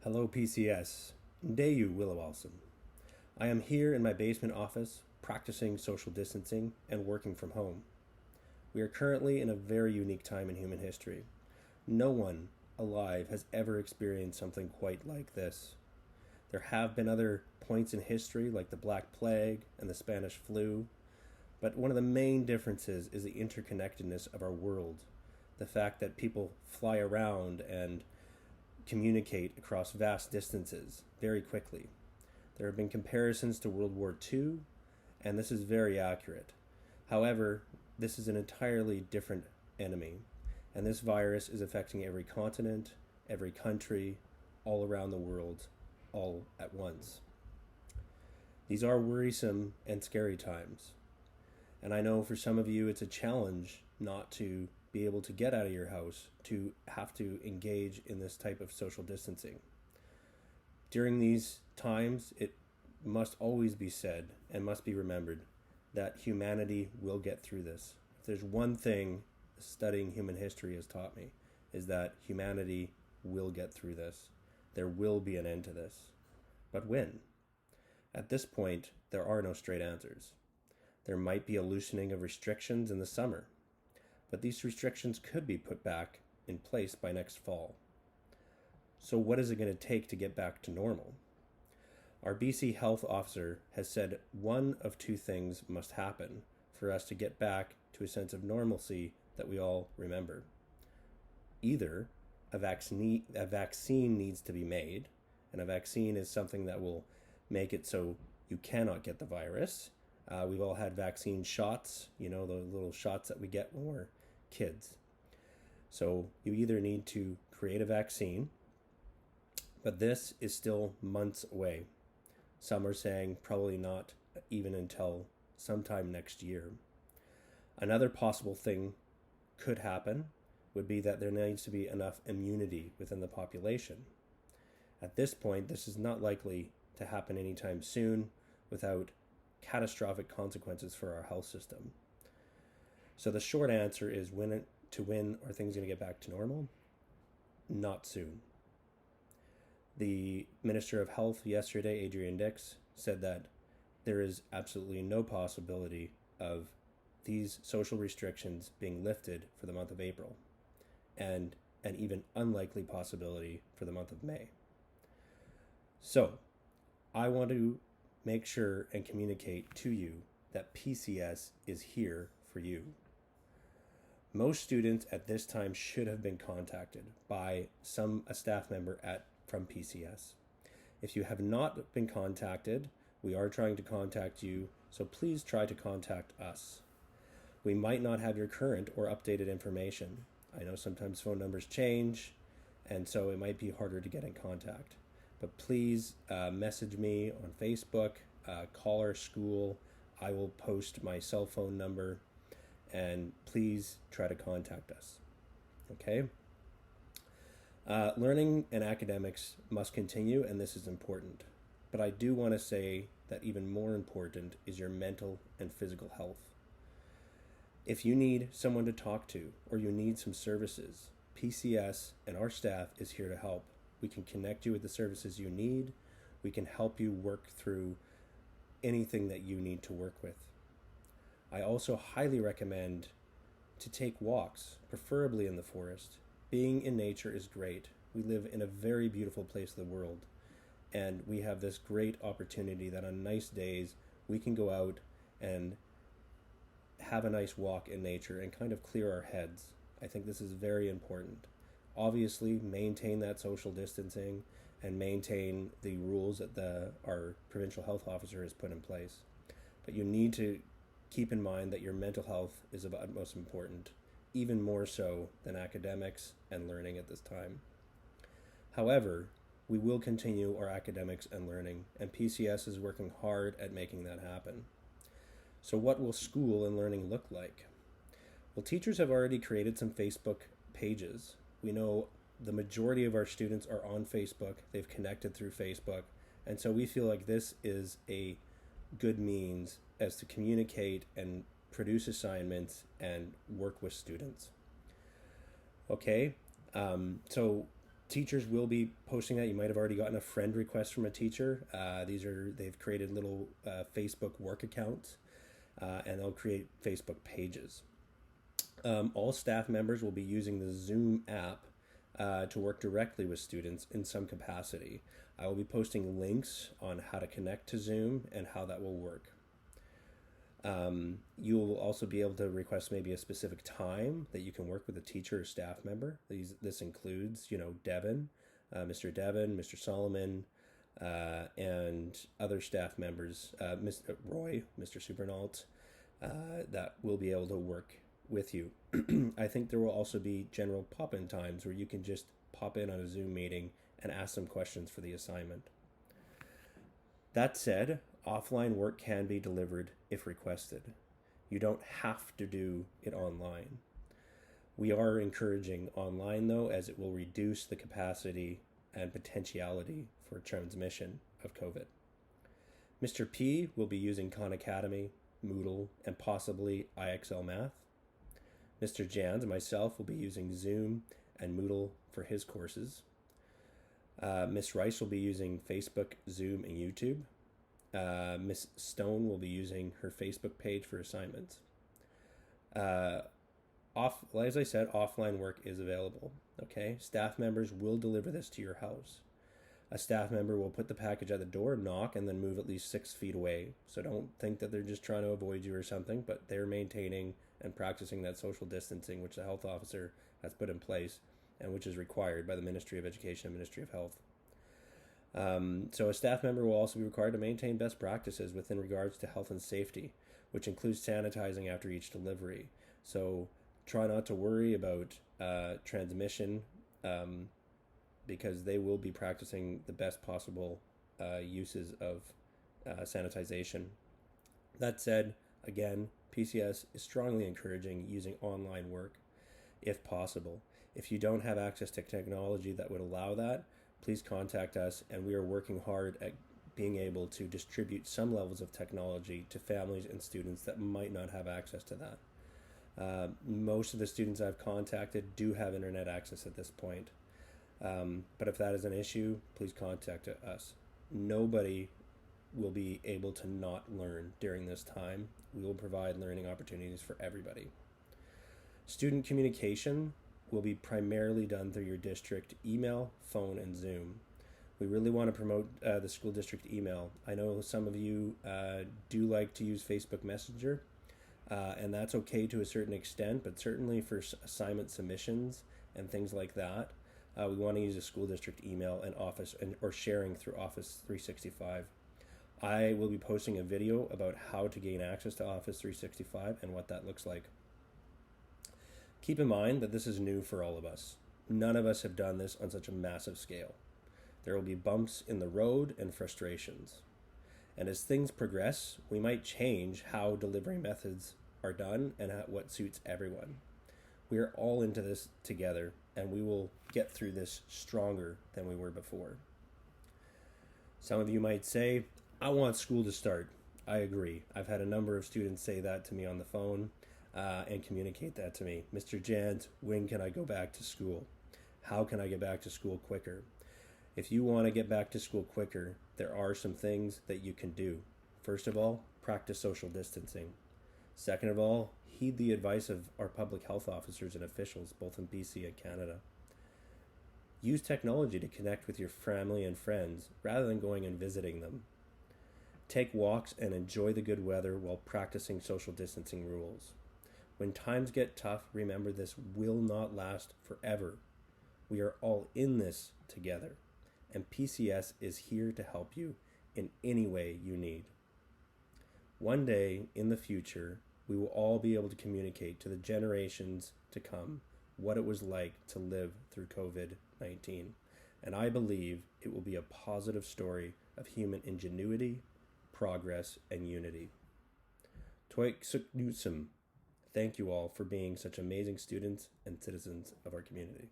Hello, PCS. Ndeyu Willowalson. I am here in my basement office, practicing social distancing and working from home. We are currently in a very unique time in human history. No one alive has ever experienced something quite like this. There have been other points in history, like the Black Plague and the Spanish flu, but one of the main differences is the interconnectedness of our world. The fact that people fly around and communicate across vast distances very quickly. There have been comparisons to World War II, and this is very accurate. However, this is an entirely different enemy, and this virus is affecting every continent, every country, all around the world, all at once. These are worrisome and scary times, and I know for some of you it's a challenge not to be able to get out of your house, to have to engage in this type of social distancing. During these times, it must always be said and must be remembered that humanity will get through this. If there's one thing studying human history has taught me, is that humanity will get through this. There will be an end to this. But when? At this point, there are no straight answers. There might be a loosening of restrictions in the summer, but these restrictions could be put back in place by next fall. So what is it going to take to get back to normal? Our BC health officer has said one of two things must happen for us to get back to a sense of normalcy that we all remember. Either a vaccine needs to be made, and a vaccine is something that will make it so you cannot get the virus. We've all had vaccine shots, the little shots that we get when we're kids. So you either need to create a vaccine, but this is still months away. Some are saying probably not even until sometime next year. Another possible thing could happen would be that there needs to be enough immunity within the population. At this point, this is not likely to happen anytime soon without catastrophic consequences for our health system. So the short answer is when are things going to get back to normal? Not soon. The Minister of Health yesterday, Adrian Dix, said that there is absolutely no possibility of these social restrictions being lifted for the month of April, and an even unlikely possibility for the month of May. So I want to make sure and communicate to you that PCS is here for you. Most students at this time should have been contacted by a staff member from PCS. If you have not been contacted, we are trying to contact you, so please try to contact us. We might not have your current or updated information. I know sometimes phone numbers change, and so it might be harder to get in contact. But please message me on Facebook, call our school. I will post my cell phone number, and please try to contact us. Okay? Learning and academics must continue, and this is important. But I do want to say that even more important is your mental and physical health. If you need someone to talk to or you need some services, PCS and our staff is here to help. We can connect you with the services you need. We can help you work through anything that you need to work with. I also highly recommend to take walks, preferably in the forest. Being in nature is great. We live in a very beautiful place of the world, and we have this great opportunity that on nice days we can go out and have a nice walk in nature and kind of clear our heads. I think this is very important. Obviously, maintain that social distancing and maintain the rules that our provincial health officer has put in place. But you need to keep in mind that your mental health is of utmost importance, even more so than academics and learning at this time. However, we will continue our academics and learning, and PCS is working hard at making that happen. So what will school and learning look like? Well, teachers have already created some Facebook pages. We know the majority of our students are on Facebook. They've connected through Facebook. And so we feel like this is a good means as to communicate and produce assignments and work with students. Okay, so Teachers will be posting that. You might have already gotten a friend request from a teacher. They've created little Facebook work accounts, and they'll create Facebook pages. All staff members will be using the Zoom app to work directly with students in some capacity. I will be posting links on how to connect to Zoom and how that will work. You will also be able to request maybe a specific time that you can work with a teacher or staff member. This includes, Devin, Mr. Solomon, and other staff members, Mr. Roy, Mr. Supernault, that will be able to work with you. I think there will also be general pop-in times where you can just pop in on a Zoom meeting and ask some questions for the assignment. That said, offline work can be delivered if requested. You don't have to do it online. We are encouraging online though, as it will reduce the capacity and potentiality for transmission of COVID. Mr. P will be using Khan Academy, Moodle, and possibly IXL Math. Mr. Jans and myself will be using Zoom and Moodle for his courses. Miss Rice will be using Facebook, Zoom, and YouTube. Miss Stone will be using her Facebook page for assignments. As I said, offline work is available. Okay, staff members will deliver this to your house. A staff member will put the package at the door, knock, and then move at least 6 feet away. So don't think that they're just trying to avoid you or something, but they're maintaining and practicing that social distancing, which the health officer has put in place and which is required by the Ministry of Education and Ministry of Health. So a staff member will also be required to maintain best practices within regards to health and safety, which includes sanitizing after each delivery. So try not to worry about transmission, because they will be practicing the best possible uses of sanitization. That said, again, PCS is strongly encouraging using online work if possible. If you don't have access to technology that would allow that, please contact us, and we are working hard at being able to distribute some levels of technology to families and students that might not have access to that. Most of the students I've contacted do have internet access at this point. But if that is an issue, please contact us. Nobody will be able to not learn during this time. We will provide learning opportunities for everybody. Student communication will be primarily done through your district email, phone, and Zoom. We really want to promote the school district email. I know some of you do like to use Facebook Messenger, and that's okay to a certain extent, but certainly for assignment submissions and things like that, we want to use a school district email and Office or sharing through Office 365. I will be posting a video about how to gain access to Office 365 and what that looks like. Keep in mind that this is new for all of us. None of us have done this on such a massive scale. There will be bumps in the road and frustrations. And as things progress, we might change how delivery methods are done and what suits everyone. We are all into this together, and we will get through this stronger than we were before. Some of you might say, I want school to start. I agree. I've had a number of students say that to me on the phone and communicate that to me. Mr. Jans, when can I go back to school? How can I get back to school quicker? If you want to get back to school quicker, there are some things that you can do. First of all, practice social distancing. Second of all, heed the advice of our public health officers and officials, both in BC and Canada. Use technology to connect with your family and friends rather than going and visiting them. Take walks and enjoy the good weather while practicing social distancing rules. When times get tough, remember this will not last forever. We are all in this together, and PCS is here to help you in any way you need. One day in the future, we will all be able to communicate to the generations to come what it was like to live through COVID-19. And I believe it will be a positive story of human ingenuity, progress, and unity. Toik Suk Newsome. Thank you all for being such amazing students and citizens of our community.